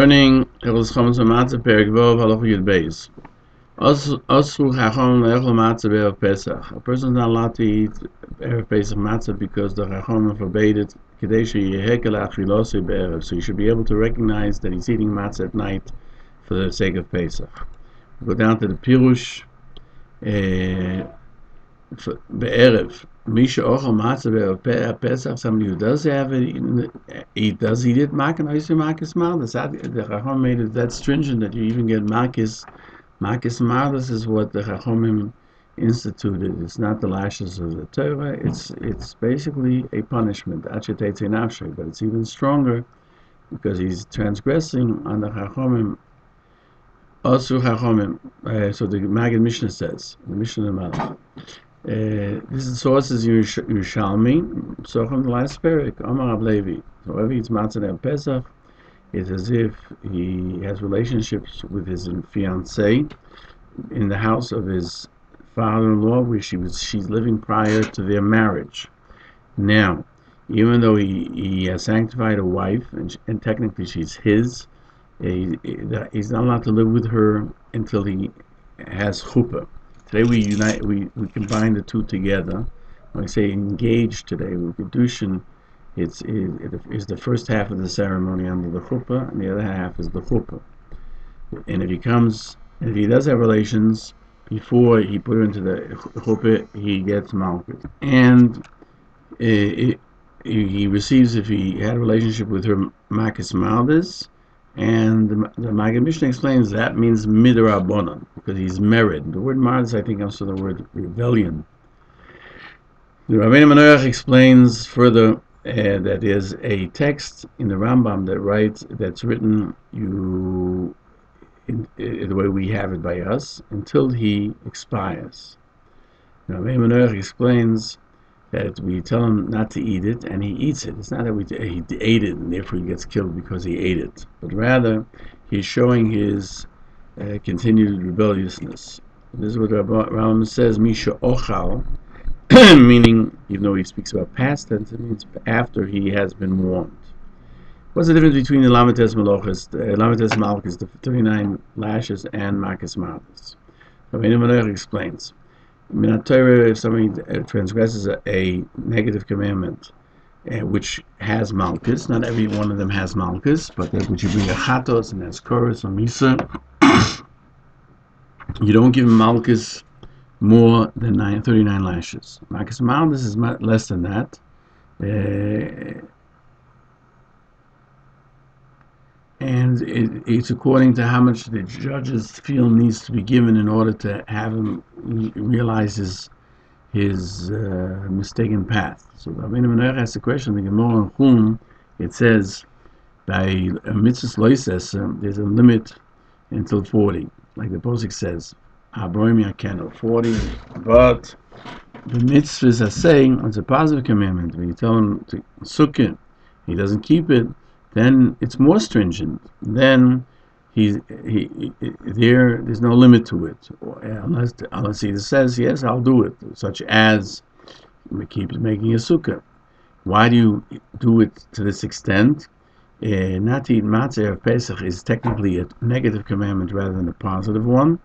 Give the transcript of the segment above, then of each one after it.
Learning Hilchos Chametz U'Matzah Perek Vov Halacha Yud Beis. Asur Chacham Le'echol Matzah Be'erev Pesach. A person is not allowed to eat Erev Pesach matzah because the Chacham forbade it. Kedei sheyehekel achilosei be'erev. So you should be able to recognize that he's eating matzah at night for the sake of Pesach. We go down to the Peirush Be'erev. Misha Ochel Matzah Be'erev Pesach. Somebody who does have it, he does eat it. Machon Nesher HaGadol. The Chacham made it that stringent that you even get Machon Mosdos is what the Chachamim instituted. It's not the lashes of the Torah. It's basically a punishment. But it's even stronger because he's transgressing on the Chachamim. Also Chachamim. So the Maggid Mishnah says, the Mishnah Malach. This is sources Yerushalmi. So from the last parak, Amar Rab Levi. So whoever eats matzah at Pesach, it's as if he has relationships with his fiancée in the house of his father-in-law, where she's living prior to their marriage. Now, even though he has sanctified a wife, and technically she's his, he's not allowed to live with her until he has chuppah. Today we combine the two together. When I say engaged today, with kedushin, it is the first half of the ceremony under the chuppah, and the other half is the chuppah. And if he does have relations before he put her into the chuppah, he gets malchus. And he receives, if he had a relationship with her, makis maldes. And the Maggid Mishnah explains that means midrabanan, because he's married. The word maldes, I think, comes from the word rebellion. The Rae Gann explains further that there's a text in the Rambam that's written the way we have it by us until he expires. Now, Rae Gann explains that we tell him not to eat it, and he eats it. It's not that he ate it and therefore he gets killed because he ate it, but rather he's showing his continued rebelliousness. This is what Rambam says, Misha Ochal, meaning, even though he speaks about past tense, it means after he has been warned. What's the difference between the Lametes Malchus, the 39 lashes, and Makis Malchus? Rae Gann explains. If somebody transgresses a negative commandment, which has malchus, not every one of them has malchus, but that which you bring a chatos and has chorus or misa, you don't give him malchus more than 39 lashes. Makis malchus is less than that. And it's according to how much the judges feel needs to be given in order to have him realize his mistaken path. So the Rae Gann asks the question, the Gemara in Chum, it says, by a mitzvah loises, there's a limit until 40. Like the Posik says, 40, but the mitzvahs are saying, it's a positive commandment. When you tell him to sukkah, he doesn't keep it, then it's more stringent. Then there's no limit to it, unless he says, yes, I'll do it, such as he keeps making a sukkah. Why do you do it to this extent? Not to eat matzah of Pesach is technically a negative commandment rather than a positive one,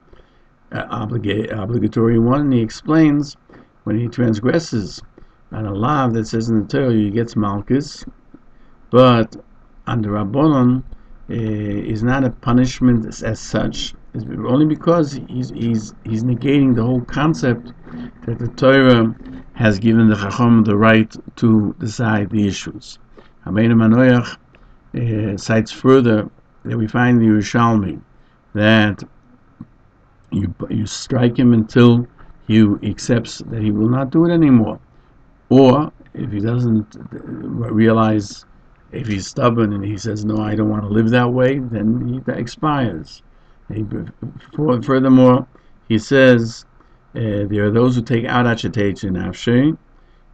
obligatory one. And he explains, when he transgresses on a law that says in the Torah he gets malchus, but under Rabbanon is not a punishment as such, only because he's negating the whole concept that the Torah has given the Chacham the right to decide the issues. Rae Gann cites further that we find in the Yerushalmi that you strike him until he accepts that he will not do it anymore, or if he doesn't realize. If he's stubborn and he says, no, I don't want to live that way, then he expires. Furthermore, he says, there are those who take out Achetech in Afshe.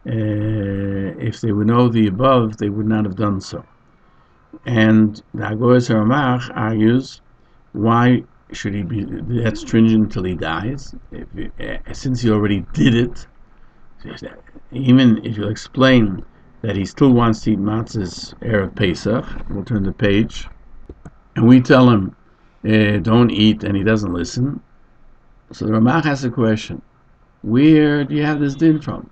If they would know the above, they would not have done so. And the Hilchos Chametz U'Matzah argues, why should he be that stringent until he dies? Since he already did it, even if you'll explain that he still wants to eat matzahs Erev Pesach. We'll turn the page. and we tell him, don't eat, and he doesn't listen. So the Ramach asks a question: where do you have this din from?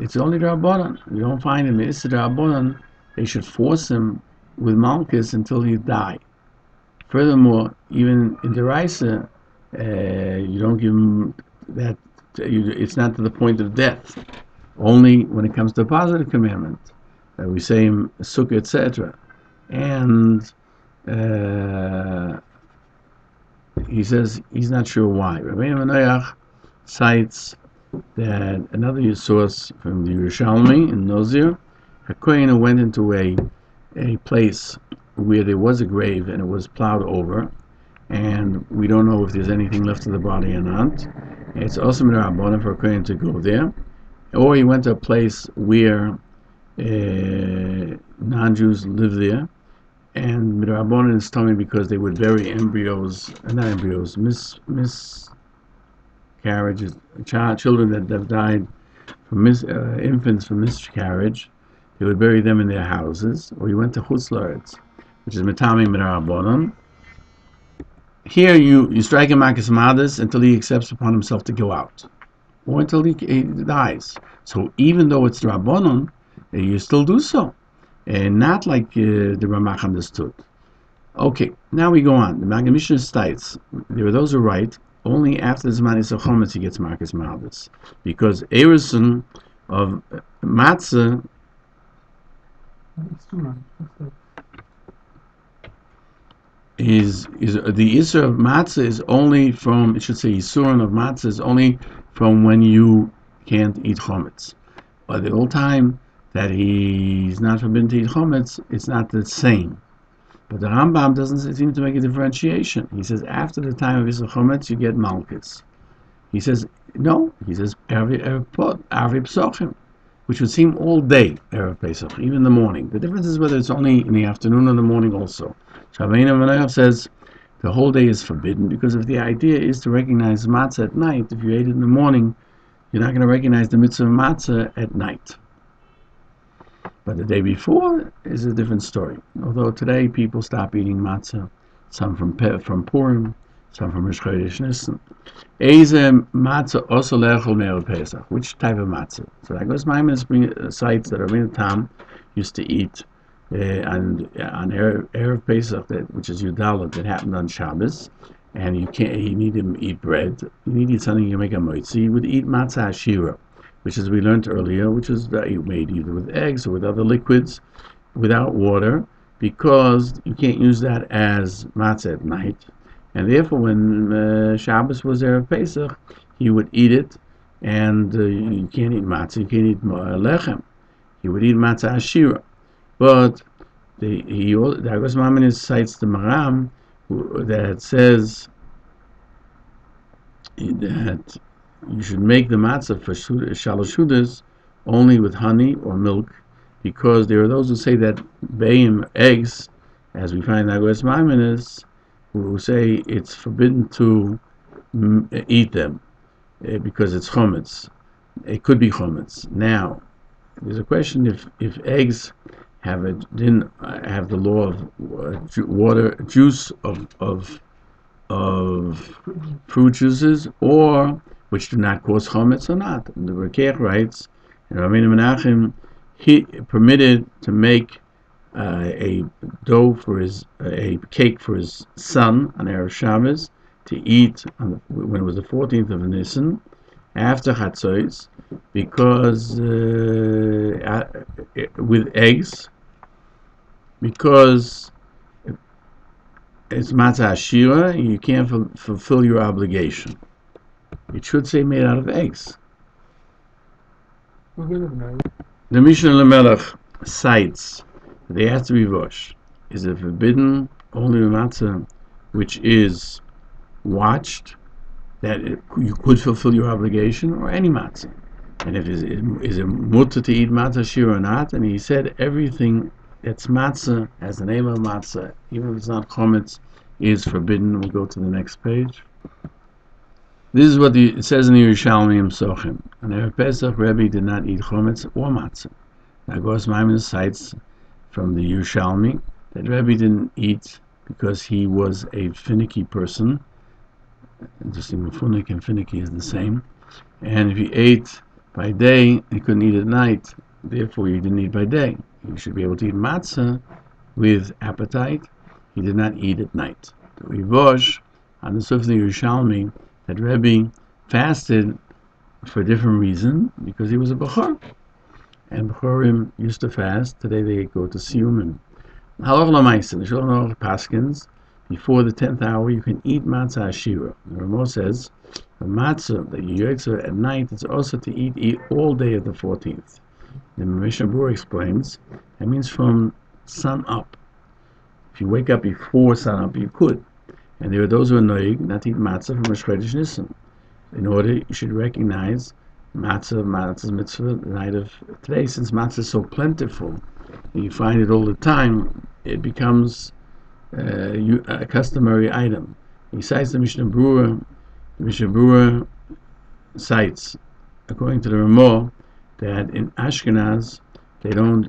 It's only the Rabbanan. You don't find him. It's the Rabbanan. They should force him with Malchus until he die. Furthermore, even in the Raisa, you don't give him that. It's not to the point of death. Only when it comes to a positive commandment, we say him sukkah, etc. And he says he's not sure why. Rabbi Menayach cites that another source from the Yerushalmi in Nozir, a Kohen who went into a place where there was a grave and it was plowed over, and we don't know if there's anything left of the body or not. It's also Midrabanan for a Kohen to go there. Or he went to a place where non-Jews live there, and Midrabanan is telling me because they would bury miscarriages, children that have died from infants from miscarriage, they would bury them in their houses. Or he went to Chutz La'aretz, which is Mitami Midrabanan. Here you strike a Makas Mosdos until he accepts upon himself to go out, or until he dies. So even though it's Rabbanon, you still do so, and not like the Ramach understood. Okay, now we go on. The Maggid Mishnah states there are those who write only after the Zman Yisrael Chometz he gets Makas Mosdos, because Erison of Matzah is the Isser of Matzah is only from, it should say Yisurin of Matzah is only from when you can't eat Chometz. But the whole time that he's not forbidden to eat Chometz, it's not the same. But the Rambam doesn't seem to make a differentiation. He says after the time of Yisrael Chometz you get Malchus. He says no. He says Erev Psochim, which would seem all day Erev Pesach, even in the morning. The difference is whether it's only in the afternoon or the morning also. Rae Gann says the whole day is forbidden because if the idea is to recognize matzah at night, if you ate it in the morning, you're not going to recognize the mitzvah of matzah at night. But the day before is a different story. Although today people stop eating matzah, some from Purim, some from Rosh Chodesh Nisan. Eze matzah also le'echol me'erev Pesach. Which type of matzah? So that goes Maimon cites that Rabbeinu Tam used to eat on Erev Pesach, which is Yudalit, that happened on Shabbos, and you need to eat bread. You need to eat something you make a moitzi. You would eat matzah shiur, which as we learned earlier, which is made either with eggs or with other liquids, without water, because you can't use that as matzah at night. And therefore, when Shabbos was Erev Pesach, he would eat it, and you can't eat matzah, you can't eat lechem. He would eat matzah shiur. But the Agos Maimonides cites the Maram that says that you should make the matzah for shalosh shudas only with honey or milk, because there are those who say that beim, eggs, as we find in Agos Maimonides, who say it's forbidden to eat them because it's chometz. It could be chometz. Now, there's a question if eggs didn't have the law of juice of fruit juices, or which do not cause chometz or not. And the Rekeach writes, and Rabbeinu Menachem, he permitted to make a dough for a cake for his son on Erev Shabbos to eat when it was the 14th of Nisan after Chatzos, because with eggs, because it's matzah shira, you can't fulfill your obligation. It should say made out of eggs. The Mishnah Lamelech cites that they have to be washed. Is it forbidden only with matzah which is watched, that you could fulfill your obligation, or any matzah? And if is it mutter to eat matzah shira or not? And he said everything that's matzah has the name of matzah, even if it's not chometz, is forbidden. We'll go to the next page. This is what it says in the Yerushalmi Sochim. On Erev Pesach, Rebbe did not eat chometz or matzah. Now, Agos Maimonides cites from the Yerushalmi that Rebbe didn't eat because he was a finicky person. Interesting, funik and finicky is the same. And if he ate by day, he couldn't eat at night. Therefore, he didn't eat by day. He should be able to eat matzah with appetite. He did not eat at night. The Rivosh, on the Sufni Yerushalmi, that Rebbe fasted for a different reason, because he was a Bechor. And Bechorim used to fast. Today they go to Siyum. And Halacha l'maisa, the Shalom Aruch Paskins, before the 10th hour, you can eat matzah shiur. The Rambam says, the matzah that you yotzer at night is also to eat all day of the 14th. The Mishnah Berurah explains, that means from sun up. If you wake up before sun up, you could. And there are those who are noig not to eat matzah from Rosh Chodesh Nisan. In order, you should recognize matzah's mitzvah the night of today. Since matzah is so plentiful, and you find it all the time, it becomes a customary item. He cites the Mishnah Berurah. The Mishnah Berurah cites, according to the Ramah, that in Ashkenaz they don't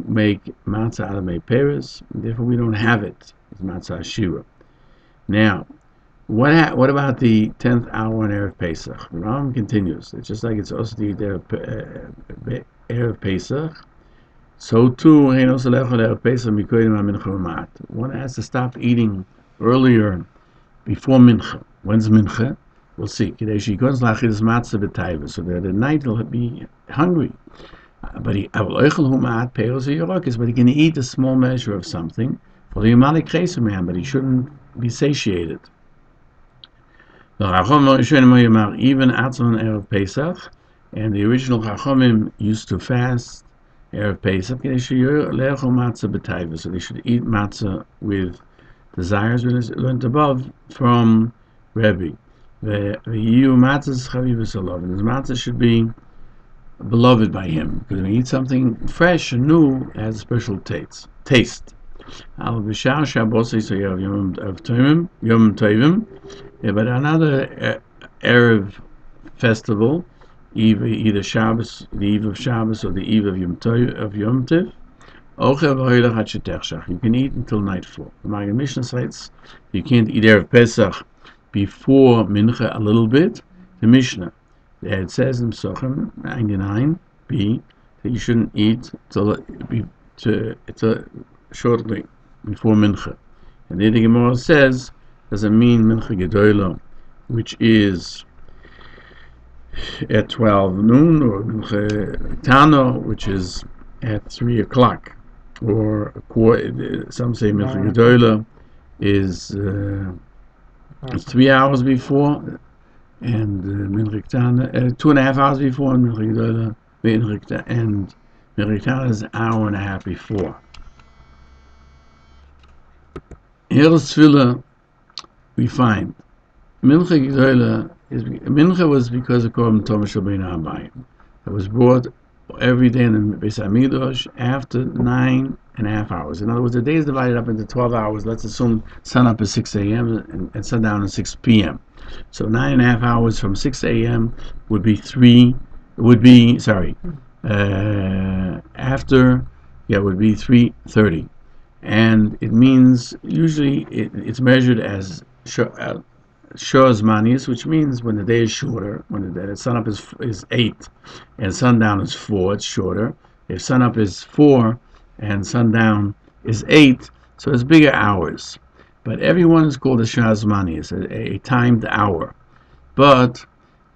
make matzah out of Peirush, therefore we don't have it. It's matzah shiur. Now, what about the 10th hour on Erev Pesach? The Rambam continues. It's just like it's also the Erev Pesach. So too, one has to stop eating earlier before mincha. When's mincha? We'll see. So that at night he'll be hungry. But he can eat a small measure of something for the Yomalik Chesuman, but he shouldn't be satiated. Even Atzon Erev Pesach, and the original Chachamim used to fast Erev Pesach, so they should eat matzah with desires, we learned above from Rebbe. And his matzah should be beloved by him, because when you eat something fresh and new, it has a special taste. But another Erev festival, either Shabbos, the eve of Shabbos, or the eve of Yom Tov, you can eat until nightfall. The Magen Mishnah cites you can't eat Erev Pesach before Mincha a little bit. The Mishnah, it says in Sochem 99b that you shouldn't eat till shortly before Mincha. And then the Gemara says, doesn't mean Mincha Gedolah, which is at 12 noon, or Mincha Tano, which is at 3 o'clock, or a quarter. Some say Mincha Gedolah is it's 3 hours before, and Mincha Tana 2.5 hours before, and Mincha Gedolah and Mincha Tana is an hour and a half before. Hilchos Tefillah, we find Mincha Gedolah Mincha was because of Korban Tov Shabbein Abayim. It was brought every day in the Beis Hamikdash after 9.5 hours. In other words, the day is divided up into 12 hours. Let's assume sun up is 6 a.m. and sundown is 6 p.m. So 9.5 hours from 6 a.m. would be after, would be 3:30. And it means, usually it's measured as Shozmanis, which means when the day is shorter, when the sunup is 8 and sundown is 4, it's shorter. If sunup is 4 and sundown is 8, so it's bigger hours. But everyone is called a Shozmani, it's a timed hour. But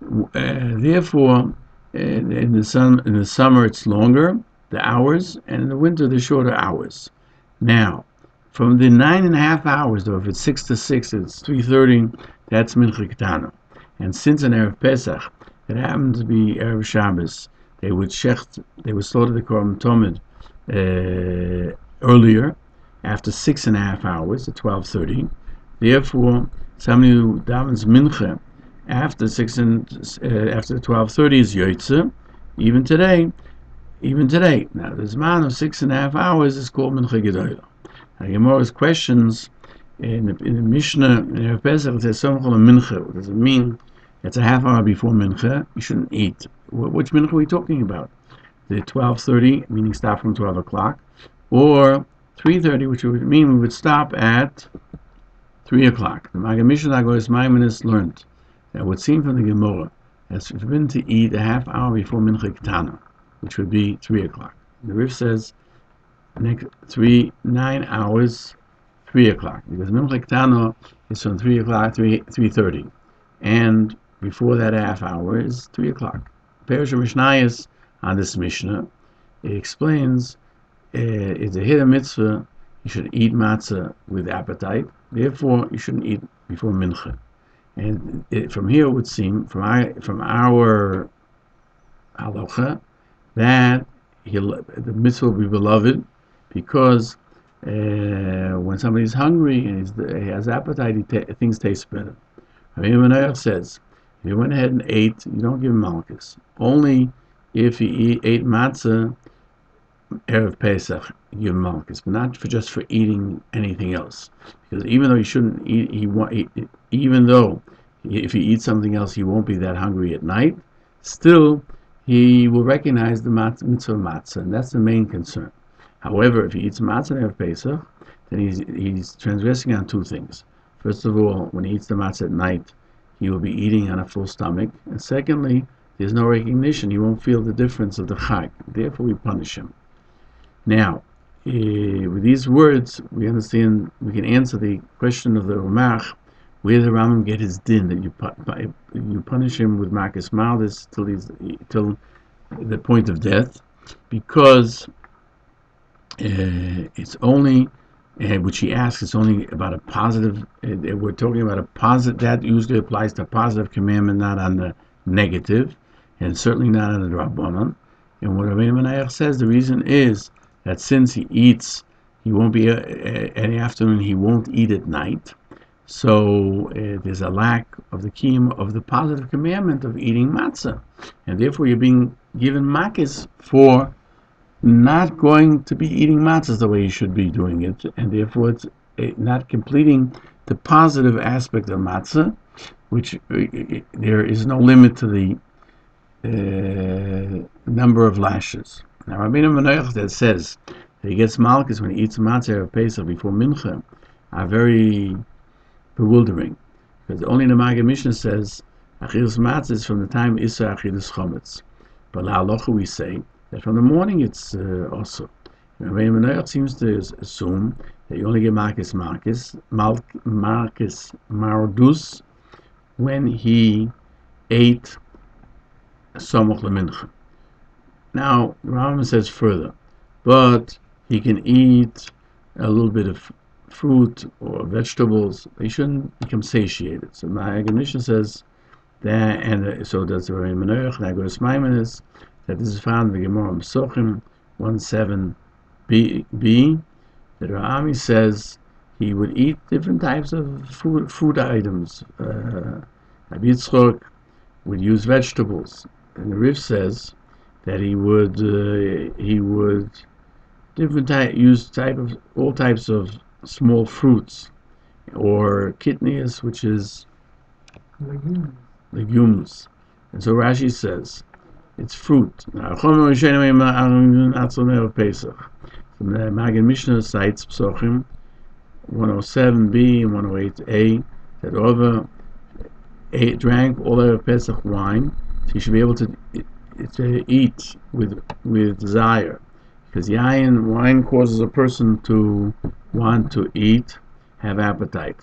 therefore, in the summer it's longer, the hours, and in the winter the shorter hours. Now, from the 9.5 hours, though, if it's 6 to 6, it's 3:30. That's Mincha Ketana. And since in Erev Pesach, it happened to be Erev Shabbos, they would slaughter the Korban Tomid earlier, after 6.5 hours, at 12:30. Therefore, somebody who davens Mincha after 12:30 is Yoitze. Even today. Now, the Zman of 6.5 hours is called Mincha Gedolah. Now, Gemara's questions in the Mishnah in Erev Pesach, it says something called a Mincha. What does it mean? It's a half hour before Mincha. You shouldn't eat. Which Mincha are we talking about? The 12:30, meaning start from 12 o'clock, or 3:30, which would mean we would stop at 3 o'clock. The Magen Mishnah Agoras Maimonides learned that it would seem from the Gemara as forbidden to eat a half hour before Mincha Ketana, which would be 3 o'clock. The Rif says next 9 hours, 3 o'clock, because Mincha Ketana is from 3 o'clock, 3:30, and before that half hour is 3 o'clock. Peirush HaMeir on this Mishnah, it explains it's a hidden mitzvah. You should eat matzah with appetite. Therefore, you shouldn't eat before mincha. And from here, it would seem from our halacha that the mitzvah will be beloved because when somebody's hungry and he has appetite, things taste better. Rae Gann says if he went ahead and ate, you don't give him malchus. Only if he ate matzah Erev Pesach, you give malchus, but not just for eating anything else. Because even though he shouldn't eat, even though if he eats something else, he won't be that hungry at night. Still, he will recognize the mitzvah matzah, and that's the main concern. However, if he eats matzah Erev Pesach, then he's transgressing on two things. First of all, when he eats the matzah at night, he will be eating on a full stomach, and secondly, there's no recognition. He won't feel the difference of the chag. Therefore, we punish him. Now, with these words, we understand we can answer the question of the Ramach, where the Rambam get his din that you punish him with Marcus Maldus till the point of death, because it's only which he asks. It's only about a positive. We're talking about a positive. That usually applies to a positive commandment, not on the negative, and certainly not on the Rabbanon. And what Rae Gann says, the reason is that since he eats, he won't be any afternoon. He won't eat at night. So there's a lack of the kiyum of the positive commandment of eating matzah, and therefore you're being given makis for not going to be eating matzahs the way you should be doing it, and therefore it's not completing the positive aspect of matzah, which there is no limit to the number of lashes. Now, Rabbeinu Menoach that says that he gets malchus when he eats matzah or Pesach before mincha are very bewildering, because only the Magen Mishnah says Achilles matzah is from the time Issa Achilles Chametz, but la halacha we say that from the morning it's also. Rabbeinu Menoach seems to assume that you only get malchus mardus when he ate samach lemincha. Now, Rambam says further, but he can eat a little bit of fruit or vegetables. He shouldn't become satiated. So Magen Mishnah says that, and so does the Rae Gann, that this is found in the Gemara Mosdos 17b. That Rami says he would eat different types of food items. Rabbi Yitzchok would use vegetables, and the Rif says that he would use all types of small fruits, or kidneys, which is legumes. And so Rashi says it's fruit. Now, so the Magen Mishnah cites Psochim 107b and 108a that Rava drank all of Pesach wine, so he should be able to eat with desire, because wine causes a person to want to eat, have appetite.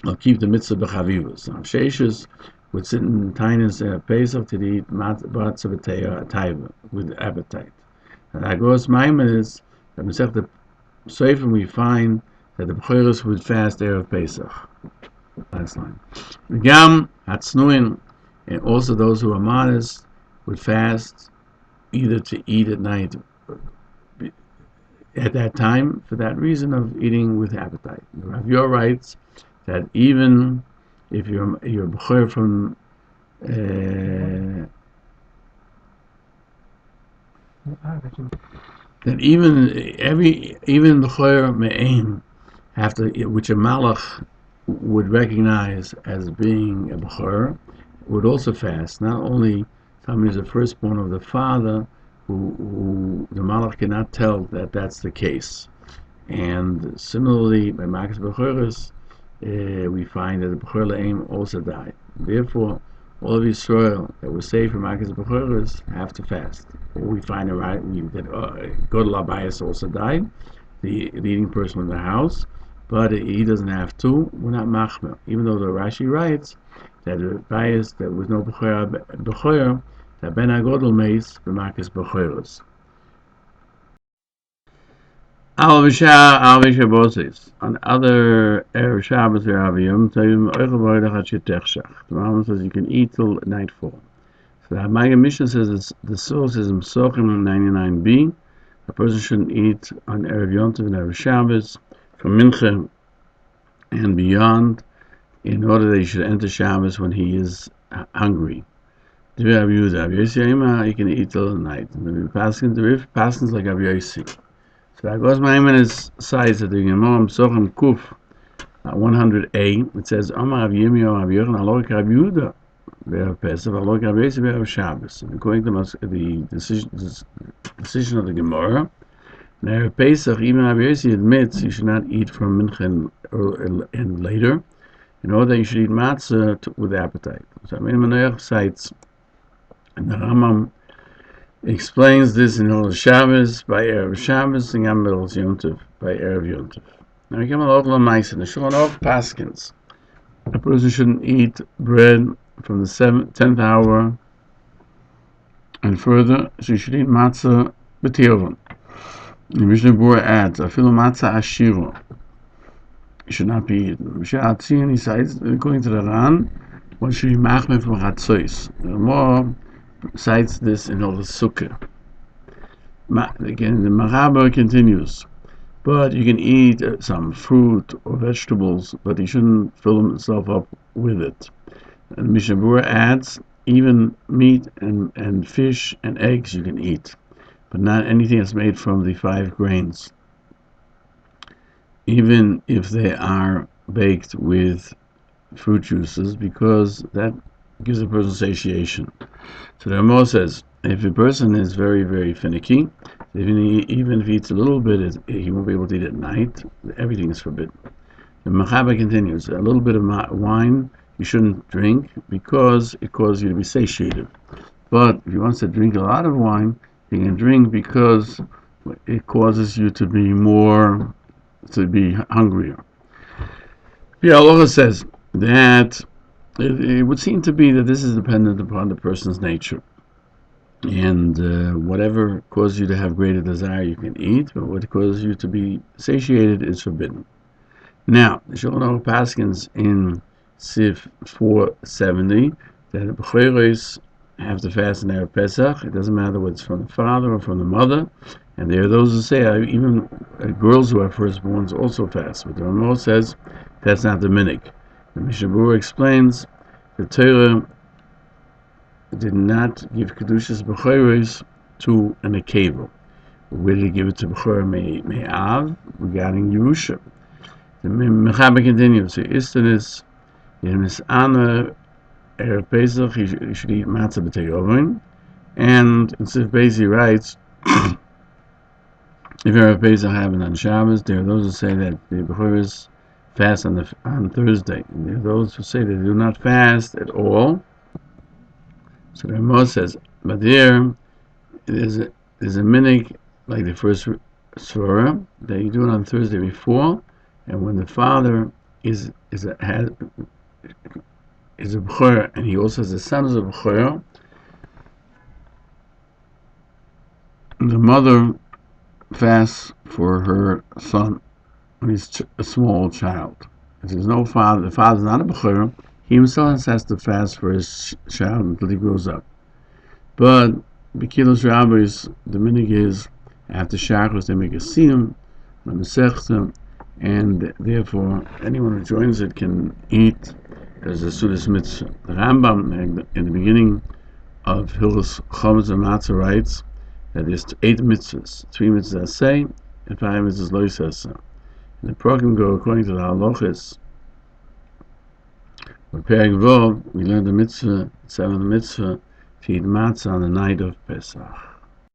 I'll keep the mitzvah b'chavivus. Now, Sheishus would sit in Tainas Pesach to eat matzah v'teiva with appetite. And Agos Maimonides, that Masechta Seifim, we find that the B'choros would fast Erev Pesach. Last line. Gam Hatznuin, and also those who are modest would fast either to eat at night at that time for that reason of eating with appetite. Rav Yor writes that even if you're b'choyer from that even b'choyer me'aim, after which a malach would recognize as being a b'choyer, would also fast. Not only somebody is the firstborn of the father, who the malach cannot tell that that's the case, And similarly, by Makas Bechoros, we find that the Bechor La'im also died. Therefore, all of Yisrael that were saved from Makas Bechoros have to fast. Or we find that Godel Abayas also died, the leading person in the house, but he doesn't have to. We're not machmer, even though the Rashi writes that the bias that was no bechor that ben agodol meis b'makas bechoros. Al v'shaboses on other erev Shabbos v'Aviyom Tovim oichel b'oidach ad shetechshach. The Rambam says you can eat till nightfall. So the Hamagga Mishnah says the source is Msochim 99b. A person shouldn't eat on erev Yom Tov and erev Shabbos from Mincha and beyond, in order that he should enter Shabbos when he is hungry. You can eat till the night. The Paskins like Rabbi Yossi. So that goes my Maimonides cites at the Gemara Sochem Kuf 100a. It says Amar Rav Yirmiyah Rav Yochanan Alok Rav Yehuda Be'er Pesach Alok Rav Yossi Be'er Shabbos. According to the decision of the Gemara, now Pesach, even Rav Yossi admits you should not eat from Mincha and later, in order that you should eat matzah with appetite. So Maimonides cites, and the Rambam explains this in Hilchos Shabbos by Erev Shabbos and Yom Tov by Erev Yom Tov. Now we come along to the Ma'aser. The Shulchan Aruch Paskins. A person shouldn't eat bread from the 10th hour and further, so you should eat matzah b'tirvon. The Mishnah Berurah adds, afilu matzah ashiro. It should not be eaten. He says, according to the Ran, one should be machmer from chatzos. The Gemara cites this in all the sukkah. Again, the Machaber continues, but you can eat some fruit or vegetables, but you shouldn't fill himself up with it. And Mishnah Berurah adds, even meat and fish and eggs you can eat, but not anything that's made from the 5 grains, even if they are baked with fruit juices, because that gives a person satiation. So the Rambam says, if a person is very, very finicky, even if he eats a little bit, he won't be able to eat at night. Everything is forbidden. The Machaber continues, a little bit of wine you shouldn't drink because it causes you to be satiated. But if he wants to drink a lot of wine, he can drink because it causes you to be hungrier. The Halacha says that it would seem to be that this is dependent upon the person's nature. And whatever causes you to have greater desire, you can eat, but what causes you to be satiated is forbidden. Now, the Shulchan Aruch Paskins in Sif 470 that the Bechoros have to fast in Erev Pesach. It doesn't matter whether it's from the father or from the mother. And there are those who say even girls who are firstborns also fast. But the Rambam says that's not the minhag. The Mishnah Berurah explains the Torah did not give Kedushas Bechoros to an Akeva. Where did he give it to Bechor Me'av regarding Yerusha? The Machaber continues, so Istanis, Mis'ana, Erev Pesach, he should eat matzah b'tei. And in Sif Beis he writes, if Erev Pesach happened on Shabbos, there are those who say that the Bechoros fast on Thursday. And there are those who say they do not fast at all. So the Rambam says, but there is a minhag like the first surah that you do it on Thursday before, and when the father is a bechor, and he also has a son as a bechor, the mother fasts for her son when he's a small child. If there's no father, the father's not a bechor, he himself has to fast for his child until he grows up. But Bekilos Rabbis, the minhag is after Shachos they make a siyum, a mesechta, and therefore anyone who joins it can eat as a Sudas mitzvah. The Rambam in the beginning of Hilchos Chametz U'Matzah writes that there's 8 mitzvahs, 3 mitzvahs say and 5 mitzvahs lo yisaseh. And the program go according to the halachas. For Perek Vov, we learned the mitzvah, 7th mitzvah, to eat matzah on the night of Pesach.